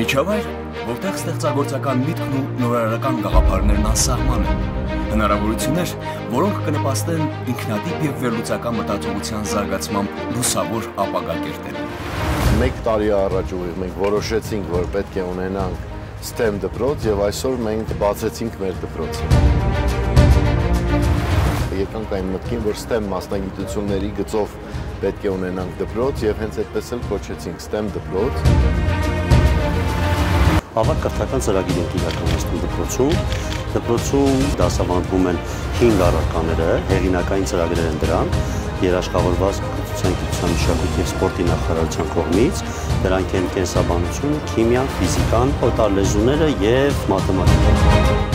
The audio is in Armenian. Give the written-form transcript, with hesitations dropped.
Միջավայր, որտեղ ստեղծագործական միտքն ու նորարարական գաղափարներն անսահման են, հնարավորություններ, որոնք կնպաստեն ինքնատիպ և վերլուծական մտածողության զարգացմամբ լուսավոր ապագա կերտելու։ Մեկ տարի առաջ մենք որոշեցինք, որ պետք է ունենանք STEM դպրոց և այսօր մենք բացեցինք մեր դպրոցը։ Եկանք այն մտքին, որ STEM մասնագիտությունների գծով պետք է ունենանք դպրոց և հենց այդպես էլ կոչեցինք STEM դպրոց։ Ավագ կրթական ծրագիր ենք իրականացնում դպրոցում։ Դպրոցում դասավանդվում են 5 առարկաները, հեղինակային ծրագրեր են դրանք, երաշխավորված կրթության, գիտության, մշակույթի և սպորտի նախարարության կողմից։ Դրանք են կենսաբանություն, քիմիան, ֆիզիկան, օտար լեզուները և մաթեմատիկան։